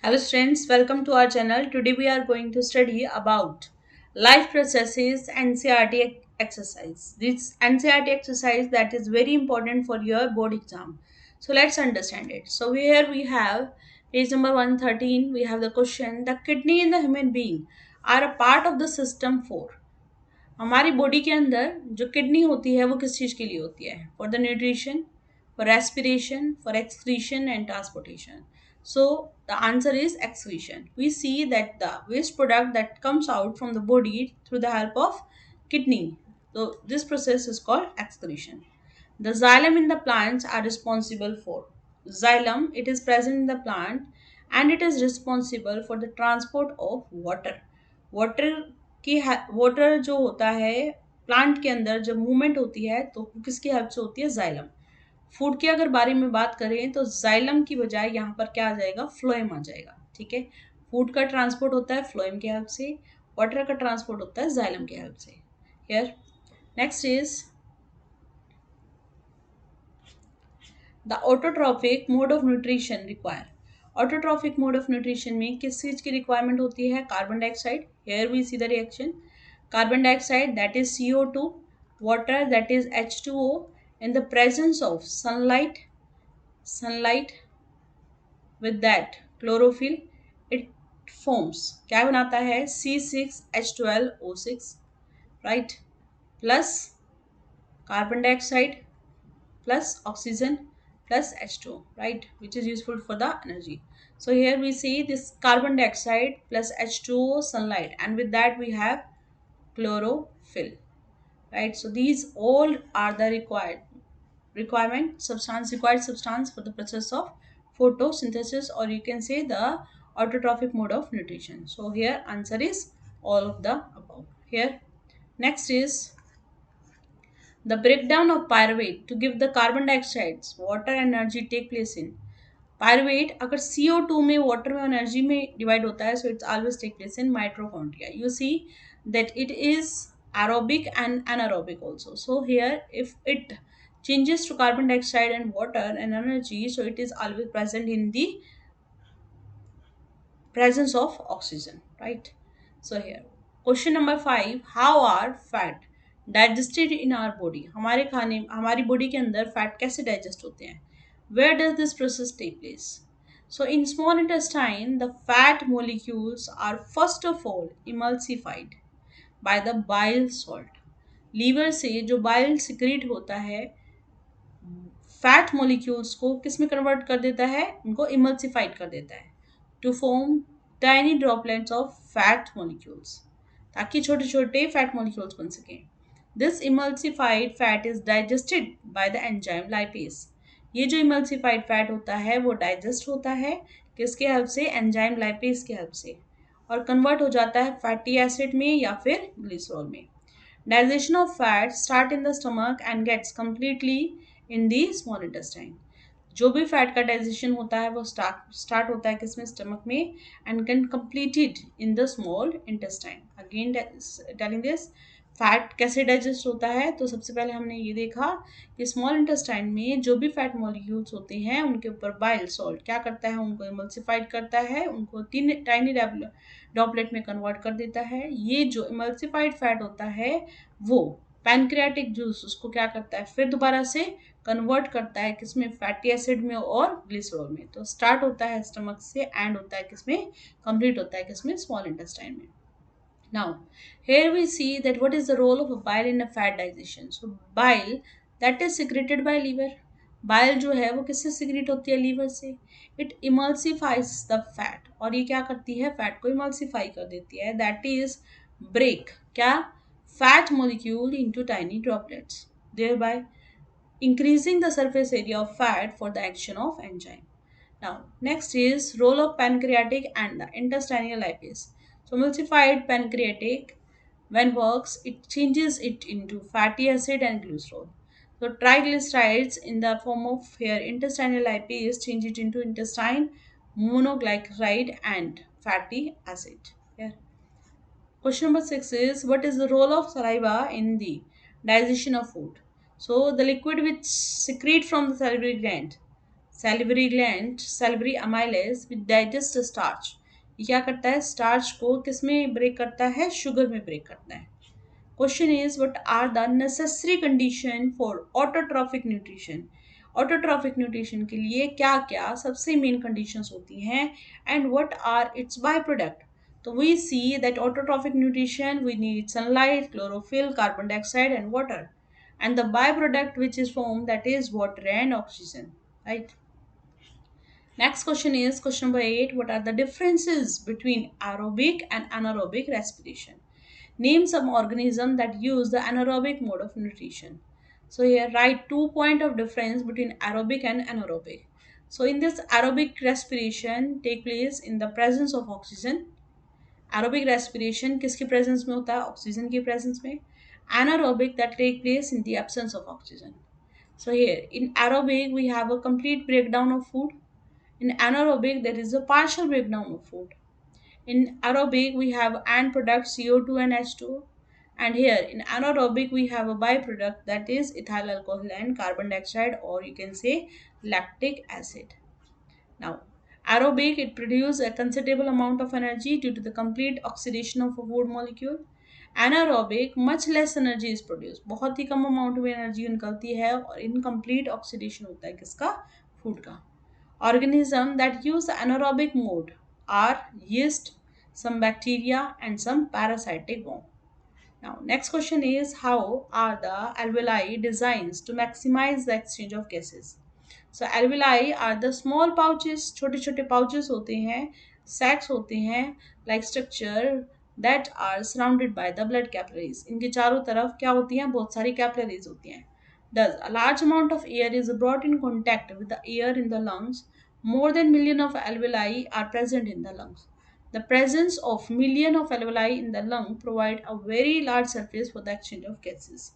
Hello students, welcome to our channel. Today we are going to study about life processes NCRT exercise. This NCRT exercise that is very important for your board exam. So let's understand it. So here we have page number 113. We have the question: the kidney in the human being are a part of the system for. हमारी body के अंदर जो kidney होती है वो किस चीज़ के लिए होती है? For the nutrition, for respiration, for excretion and transportation. So the answer is excretion. We see that the waste product that comes out from the body through the help of kidney. So this process is called excretion. The xylem in the plants are responsible for. Xylem, it is present in the plant and it is responsible for the transport of water. Water की water जो होता है plant के अंदर जब movement होती है तो किसकी हेल्प से होती है? जाइलम. फूड के अगर बारे में बात करें तो जाइलम की बजाय यहाँ पर क्या आ जाएगा? फ्लोएम आ जाएगा. ठीक है. फूड का ट्रांसपोर्ट होता है फ्लोएम की हेल्प से, वाटर का ट्रांसपोर्ट होता है जाइलम की हेल्प से. Here next is the autotrophic mode of nutrition require. Autotrophic mode of nutrition में किस चीज की रिक्वायरमेंट होती है? Carbon dioxide. Here we see the reaction. Carbon dioxide, that is CO2, water, that is H2O, in the presence of sunlight with that chlorophyll, it forms. क्या बनाता है? C6H12O6, right? Plus carbon dioxide plus oxygen plus H2O, right? Which is useful for the energy. So here we see this carbon dioxide plus H2O, sunlight, and with that we have chlorophyll, right? So these all are the required substance for the process of photosynthesis, or you can say the autotrophic mode of nutrition. So here answer is all of the above. Here next is the breakdown of pyruvate to give the carbon dioxides water energy take place in. Pyruvate अगर CO2 में water में energy में divide होता है, so it's always take place in mitochondria. You see that it is aerobic and anaerobic also. So here if it changes to carbon dioxide and water and energy, so it is always present in the presence of oxygen, right? So here question number 5: how are fat digested in our body. हमारे खाने हमारी body के अंदर fat कैसे digest होते हैं? Where does this process take place? So in small intestine the fat molecules are first of all emulsified by the bile salt. Liver से जो बाइल सिक्रीट होता है फैट मॉलिक्यूल्स को किस में कन्वर्ट कर देता है? उनको इमल्सिफाइड कर देता है to form tiny droplets of fat molecules, ताकि छोटे छोटे फैट मॉलिक्यूल्स बन सकें. This emulsified fat is digested by the enzyme lipase. ये जो इमल्सिफाइड फैट होता है वो डाइजेस्ट होता है किसके हेल्प से? एंजाइम लाइपेज के हेल्प से, और कन्वर्ट हो जाता है फैटी एसिड में या फिर ग्लिसरॉल में. Digestion of fat start in the stomach and gets completely in the small intestine. जो भी फैट का डाइजेशन होता है वो स्टार्ट होता है किसमें? स्टमक में, and can completed in the small intestine. Again telling this fat कैसे डाइजेस्ट होता है. तो सबसे पहले हमने ये देखा कि स्मॉल इंटेस्टाइन में जो भी फैट मॉलिक्यूल्स होते हैं उनके ऊपर बाइल सॉल्ट क्या करता है? उनको इमल्सिफाइड करता है, उनको तीन टाइनी ड्रॉपलेट में कन्वर्ट कर देता है. ये जो इमल्सिफाइड फैट होता है वो पैनक्रियाटिक जूस उसको क्या करता है? फिर दोबारा से कन्वर्ट करता है किसमें? फैटी एसिड में और ग्लिसरॉल में. तो स्टार्ट होता है स्टमक से, एंड होता है किसमें? कंप्लीट होता है किसमें? स्मॉल इंटेस्टाइन में. Now, here we see that what is the role of a bile in a fat digestion. So, bile that is secreted by liver. Bile जो है वो किससे secrete होती है? लीवर से. It emulsifies the fat. और ये क्या करती है? फैट को emulsify कर देती है. That is break क्या? Fat molecule into tiny droplets, thereby increasing the surface area of fat for the action of enzyme. Now, next is role of pancreatic and the intestinal lipase. So, emulsified pancreatic, when works, it changes it into fatty acid and glycerol. So, triglycerides in the form of here intestinal lipase change it into intestine monoglyceride and fatty acid. Here. Question number 6 is what is the role of saliva in the digestion of food? So, the liquid which secrete from the salivary gland salivary gland, salivary amylase which digest starch. ये क्या करता है? Starch को किस में break करता है? Sugar में ब्रेक करता है. Question is, what are the necessary condition for autotrophic nutrition? Autotrophic nutrition के लिए क्या क्या सबसे मेन conditions होती हैं and what are its byproduct? तो we see that autotrophic nutrition we need sunlight, chlorophyll, carbon dioxide and water, and the byproduct which is formed, that is water and oxygen, right? Next question is question number 8. What are the differences between aerobic and anaerobic respiration? Name some organisms that use the anaerobic mode of nutrition. So here write 2 point of difference between aerobic and anaerobic. So in this aerobic respiration take place in the presence of oxygen. Aerobic respiration किसकी presence में होता है? Oxygen की presence में. Anaerobic that take place in the absence of oxygen. So here in aerobic we have a complete breakdown of food. In anaerobic, there is a partial breakdown of food. In aerobic, we have end product CO2 and H2O. And here in anaerobic, we have a byproduct, that is ethyl alcohol and carbon dioxide, or you can say lactic acid. Now, aerobic, it produces a considerable amount of energy due to the complete oxidation of a food molecule. Anaerobic, much less energy is produced. बहुत ही कम amount में energy निकलती है और incomplete oxidation होता है किसका? Food का. Organisms that use the anaerobic mode are yeast, some bacteria, and some parasitic worm. Now, next question is, how are the alveoli designed to maximize the exchange of gases? So, alveoli are the small pouches, छोटे छोटे pouches होते हैं, sacs होते हैं, like structure that are surrounded by the blood capillaries. इनके चारों तरफ क्या होती हैं? बहुत सारी capillaries होती हैं. Thus, a large amount of air is brought in contact with the air in the lungs. More than million of alveoli are present in the lungs. The presence of million of alveoli in the lung provide a very large surface for the exchange of gases.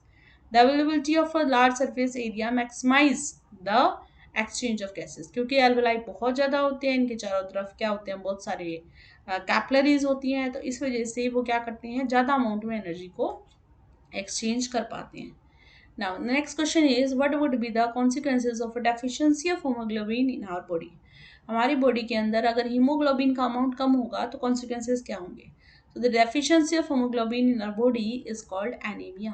The availability of a large surface area maximize the exchange of gases. क्योंकि alveoli बहुत ज़्यादा होते हैं, इनके चारों तरफ क्या होते हैं? बहुत सारे कैपिलरीज होती हैं, तो इस वजह से वो क्या करते हैं? ज़्यादा अमाउंट में एनर्जी को एक्सचेंज कर पाते हैं. Now, the next question is, what would be the consequences of a deficiency of hemoglobin in our body? हमारी बॉडी के अंदर अगर हीमोग्लोबिन का अमाउंट कम होगा तो कॉन्सिक्वेंसेज क्या होंगे? तो the deficiency of haemoglobin in our body is called anaemia.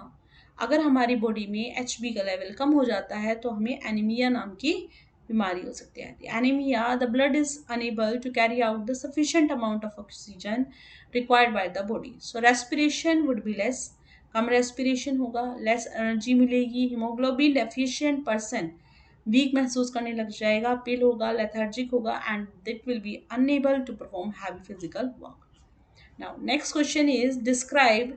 अगर हमारी बॉडी में एचबी का लेवल कम हो जाता है तो हमें एनीमिया नाम की बीमारी हो सकती है. Anaemia, the blood is unable to carry out the sufficient amount of oxygen required by the body. So respiration would be less, कम रेस्पिरेशन होगा, लेस एनर्जी मिलेगी. हीमोग्लोबिन डेफिशिएंट पर्सन वीक महसूस करने लग जाएगा, पिल होगा, लेथार्जिक होगा, and that will be unable to perform heavy physical work. Now, next question is, describe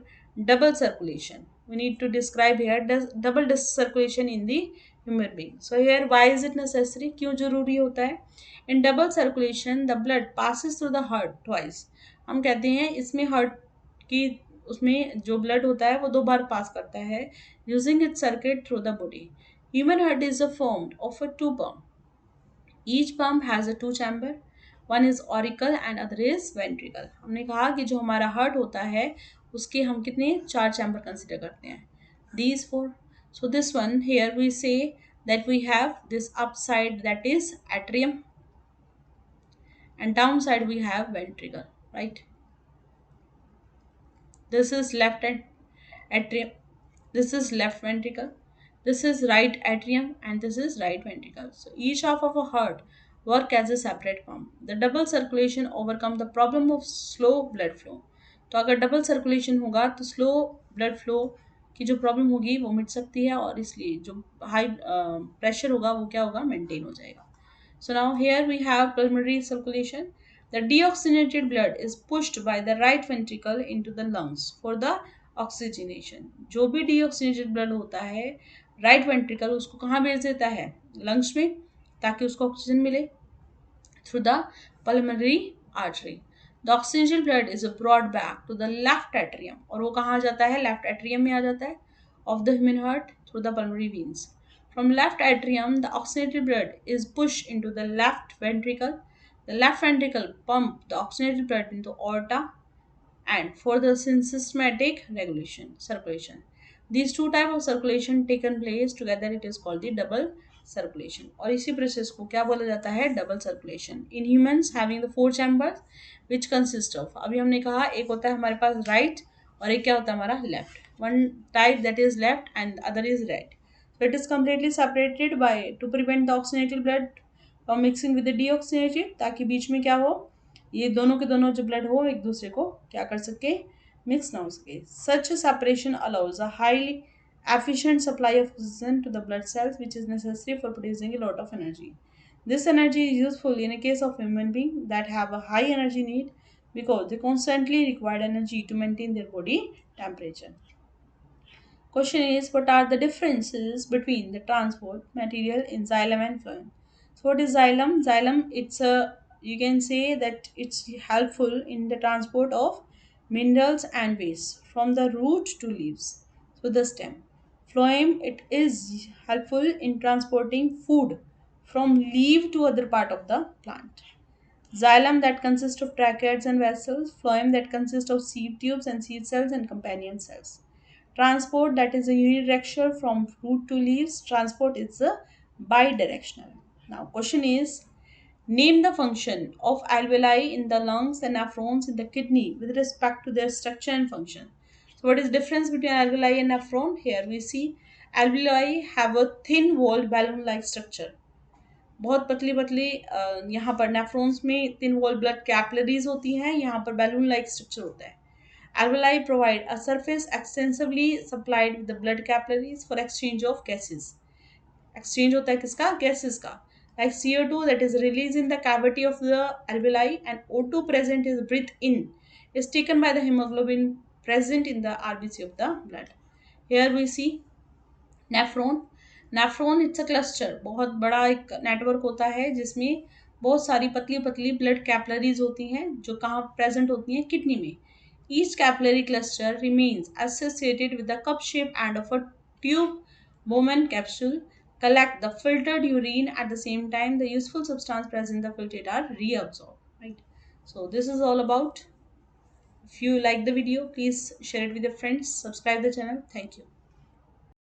double circulation. We need to describe here double circulation in the human being. So here, why is it necessary? क्यों जरूरी होता है? In double circulation, the blood passes through the heart twice. हम कहते हैं इसमें heart की उसमें जो blood होता है वो 2 बार पास करता है, using its circuit through the body. Human heart is formed of a 2 pump. Each pump has a 2 chamber. One is auricle and other is ventricle. हमने कहा कि जो हमारा हार्ट होता है उसके हम कितने 4 चैम्बर कंसिडर करते हैं? These 4. So this one here we say that we have this upside, that is atrium, and downside we have ventricle, right? This is left atrium, this is left ventricle, this is right atrium, and this is right ventricle. So each half of a heart work as a separate pump. The double circulation overcome the problem of slow blood flow. तो अगर double circulation होगा तो slow blood flow की जो problem होगी वो मिट सकती है, और इसलिए जो हाई प्रेशर होगा वो क्या होगा? मेंटेन हो जाएगा. So now here we have pulmonary circulation. The deoxygenated blood is pushed by the right ventricle into the lungs for the oxygenation. जो भी deoxygenated blood होता है right ventricle उसको कहाँ भेज देता है? lungs में, ताकि उसको ऑक्सीजन मिले through the pulmonary artery. The oxygenated blood is brought back to the left atrium, और वो कहाँ जाता है? left atrium में आ जाता है of the human heart through the pulmonary veins. From left atrium, the oxygenated blood is pushed into the left ventricle. The left ventricle pump the oxygenated blood into aorta and for the systematic circulation. These two types of circulation taken place together, it is called the double circulation, और इसी process को क्या बोला जाता है? Double circulation. In humans having the 4 chambers which consist of, अभी हमने कहा एक होता है हमारे पास राइट और एक क्या होता है हमारा left. One type that is left and other is right. So it is completely separated by to prevent the oxygenated blood from mixing with the deoxygenated, ताकि बीच में क्या हो, ये दोनों के दोनों जो ब्लड हो एक दूसरे को क्या कर सके? मिक्स ना हो सके। Such a separation allows a highly efficient supply of oxygen to the blood cells, which is necessary for producing a lot of energy. This energy is useful in a case of human beings that have a high energy need because they constantly require energy to maintain their body temperature. Question is, what are the differences between the transport material in xylem and phloem? So what is xylem? Xylem, it's a, you can say that it's helpful in the transport of minerals and waste from the root to leaves, so the stem. Phloem, it is helpful in transporting food from leaf to other part of the plant. Xylem, that consists of tracheids and vessels. Phloem, that consists of seed tubes and seed cells and companion cells. Transport, that is a unidirectional from root to leaves. Transport is a bidirectional. Now question is, name the function of alveoli in the lungs and nephrons in the kidney with respect to their structure and function. So what is difference between alveoli and nephron? Here we see alveoli have a thin walled balloon like structure, बहुत पतली पतली, यहाँ पर nephrons में thin wall blood capillaries होती हैं, यहाँ पर बैलून लाइक स्ट्रक्चर होता है। Alveoli provide a surface extensively supplied with the blood capillaries for exchange of gases. Exchange होता है किसका? Gases का. Like CO2 that is released in the cavity of the alveoli and O2 present is breathed in is taken by the hemoglobin present in the RBC of the blood. Here we see nephron. Nephron it's a cluster, बहुत बड़ा एक network होता है जिसमें बहुत सारी पतली पतली ब्लड कैपिलरीज होती हैं जो कहाँ प्रेजेंट होती हैं? किडनी में। Each capillary cluster remains associated with the cup shape end of a tube Bowman capsule collect the filtered urine at the same time the useful substance present in the filtrate are reabsorbed, right? So this is all about. If you like the video, please share it with your friends, subscribe the channel. Thank you.